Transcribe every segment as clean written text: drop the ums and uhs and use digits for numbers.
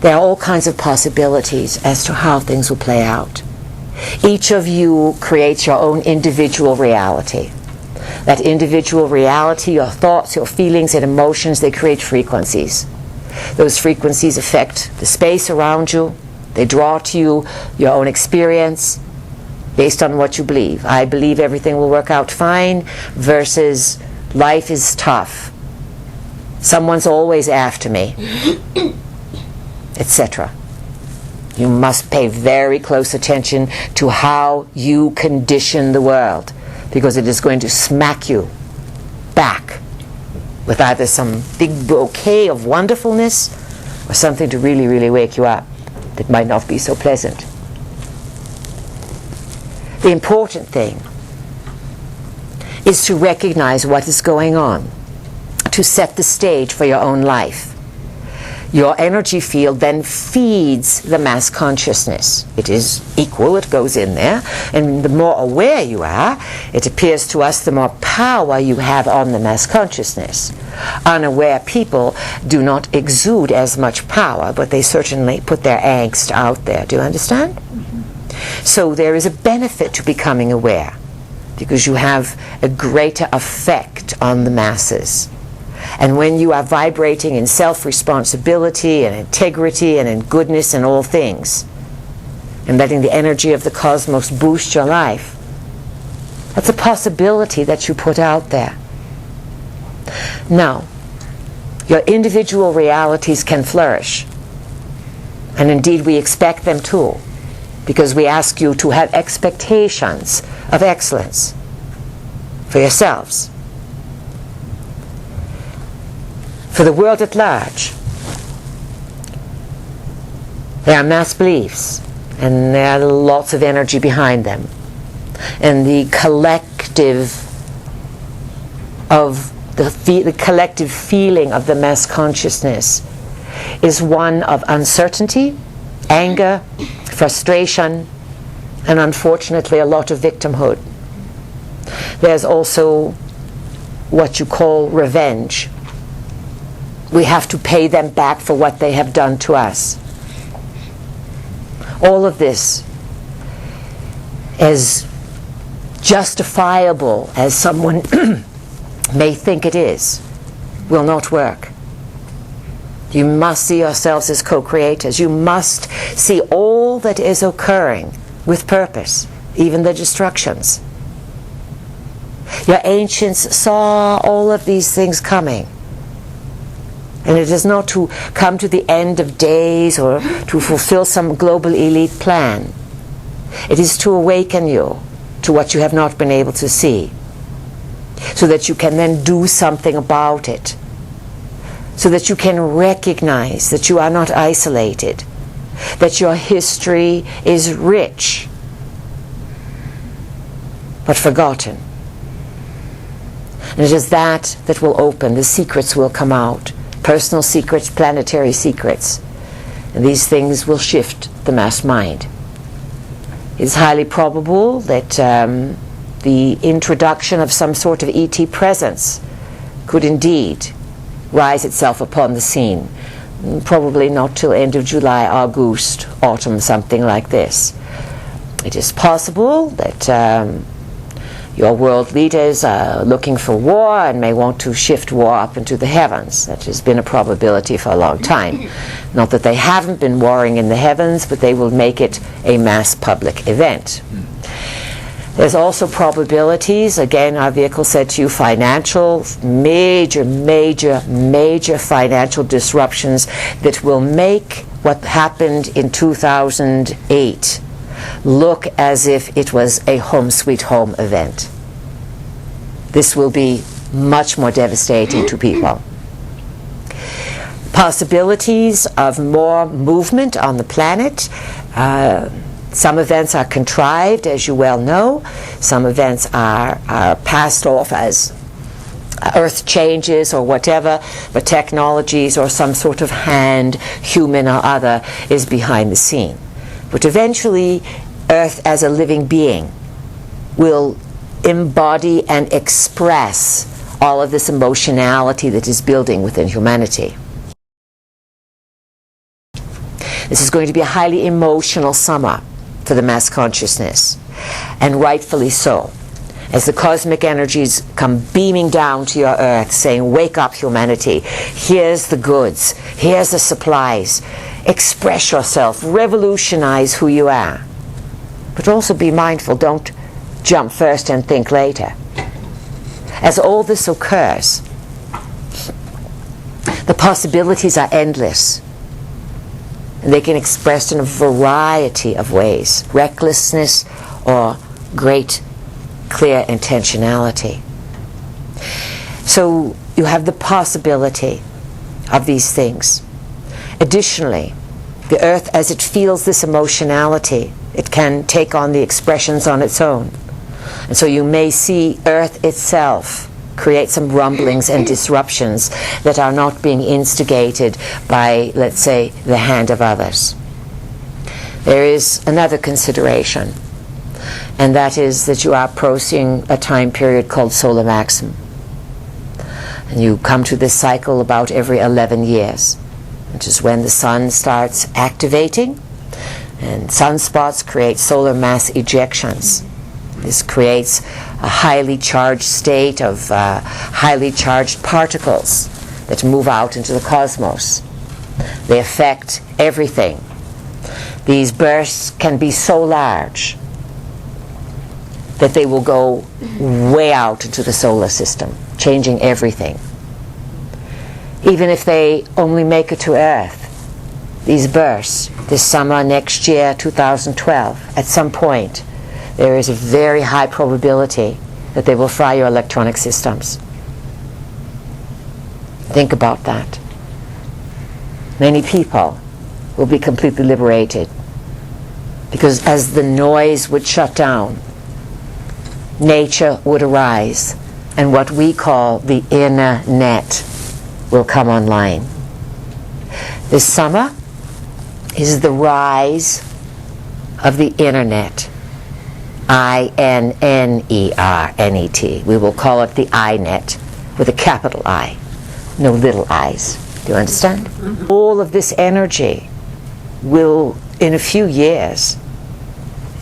There are all kinds of possibilities as to how things will play out. Each of you creates your own individual reality. That individual reality, your thoughts, your feelings and emotions, they create frequencies. Those frequencies affect the space around you. They draw to you your own experience based on what you believe. I believe everything will work out fine versus life is tough. Someone's always after me, etc. You must pay very close attention to how you condition the world, because it is going to smack you back with either some big bouquet of wonderfulness or something to really, really wake you up that might not be so pleasant. The important thing is to recognize what is going on, to set the stage for your own life. Your energy field then feeds the mass consciousness. It is equal, it goes in there, and the more aware you are, it appears to us the more power you have on the mass consciousness. Unaware people do not exude as much power, but they certainly put their angst out there. Do you understand? Mm-hmm. So there is a benefit to becoming aware, because you have a greater effect on the masses. And when you are vibrating in self-responsibility and integrity and in goodness in all things, and letting the energy of the cosmos boost your life, that's a possibility that you put out there. Now, your individual realities can flourish. And indeed we expect them to, because we ask you to have expectations of excellence for yourselves. For the world at large, there are mass beliefs, and there are lots of energy behind them. And the collective feeling of the mass consciousness is one of uncertainty, anger, frustration, and unfortunately a lot of victimhood. There's also what you call revenge. We have to pay them back for what they have done to us. All of this, as justifiable as someone may think it is, will not work. You must see yourselves as co-creators. You must see all that is occurring with purpose, even the destructions. Your ancients saw all of these things coming. And it is not to come to the end of days or to fulfill some global elite plan. It is to awaken you to what you have not been able to see, so that you can then do something about it, so that you can recognize that you are not isolated, that your history is rich, but forgotten. And it is that that will open, the secrets will come out. Personal secrets, planetary secrets. And these things will shift the mass mind. It's highly probable that the introduction of some sort of ET presence could indeed rise itself upon the scene. Probably not till end of July, August, autumn, something like this. It is possible that your world leaders are looking for war and may want to shift war up into the heavens. That has been a probability for a long time. Not that they haven't been warring in the heavens, but they will make it a mass public event. There's also probabilities, again, our vehicle said to you, financial, major financial disruptions that will make what happened in 2008 look as if it was a home sweet home event. This will be much more devastating to people. Possibilities of more movement on the planet. Some events are contrived, as you well know. Some events are passed off as earth changes or whatever, but technologies or some sort of hand, human or other, is behind the scene. But eventually, Earth as a living being will embody and express all of this emotionality that is building within humanity. This is going to be a highly emotional summer for the mass consciousness, and rightfully so, as the cosmic energies come beaming down to your earth saying, wake up, humanity, here's the goods, here's the supplies, express yourself, revolutionize who you are. But also be mindful, don't jump first and think later. As all this occurs, the possibilities are endless. And they can express in a variety of ways. Recklessness or great, clear intentionality. So you have the possibility of these things. Additionally, the earth, as it feels this emotionality, it can take on the expressions on its own. And so you may see earth itself create some rumblings and disruptions that are not being instigated by, let's say, the hand of others. There is another consideration, and that is that you are approaching a time period called solar maximum. And you come to this cycle about every 11 years, which is when the sun starts activating, and sunspots create solar mass ejections. This creates a highly charged state of highly charged particles that move out into the cosmos. They affect everything. These bursts can be so large that they will go way out into the solar system, changing everything. Even if they only make it to Earth, these bursts, this summer, next year, 2012, at some point, there is a very high probability that they will fry your electronic systems. Think about that. Many people will be completely liberated, because as the noise would shut down, nature would arise, and what we call the inner net will come online. This summer is the rise of the internet. I-N-N-E-R-N-E-T. We will call it the I-net with a capital I, no little i's. Do you understand? Mm-hmm. All of this energy will, in a few years,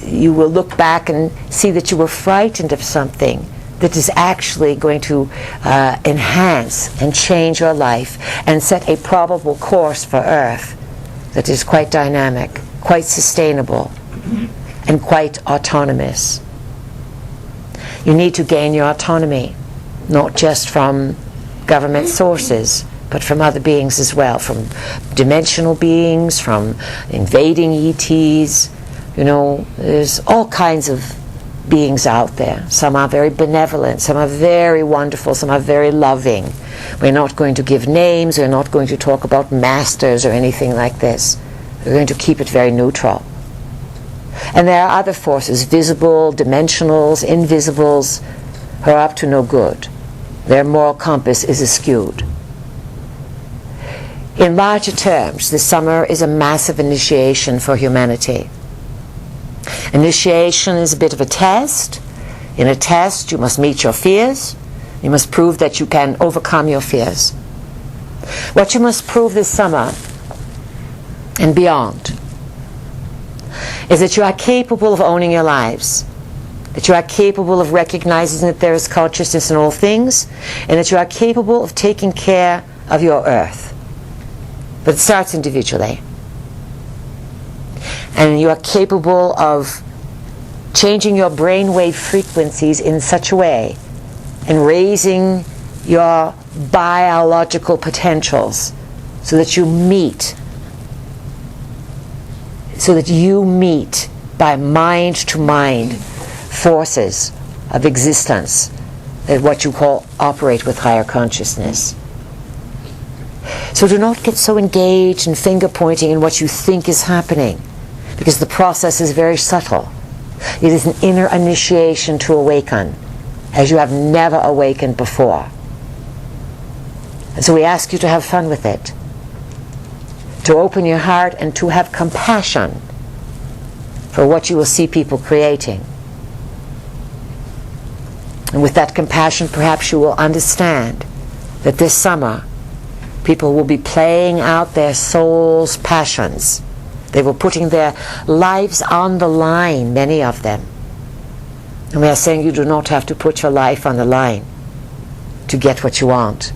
you will look back and see that you were frightened of something that is actually going to enhance and change your life and set a probable course for Earth that is quite dynamic, quite sustainable, and quite autonomous. You need to gain your autonomy, not just from government sources, but from other beings as well, from dimensional beings, from invading ETs. You know, there's all kinds of beings out there. Some are very benevolent, some are very wonderful, some are very loving. We're not going to give names, we're not going to talk about masters or anything like this. We're going to keep it very neutral. And there are other forces, visible, dimensionals, invisibles, who are up to no good. Their moral compass is askewed. In larger terms, this summer is a massive initiation for humanity. Initiation is a bit of a test. In a test, you must meet your fears. You must prove that you can overcome your fears. What you must prove this summer and beyond is that you are capable of owning your lives, that you are capable of recognizing that there is consciousness in all things, and that you are capable of taking care of your earth. But it starts individually. And you are capable of changing your brainwave frequencies in such a way and raising your biological potentials so that you meet by mind to mind forces of existence that what you call operate with higher consciousness. So do not get so engaged in finger pointing in what you think is happening, because the process is very subtle. It is an inner initiation to awaken, as you have never awakened before. And so we ask you to have fun with it, to open your heart and to have compassion for what you will see people creating. And with that compassion, perhaps you will understand that this summer people will be playing out their soul's passions They were putting their lives on the line, many of them. And we are saying you do not have to put your life on the line to get what you want.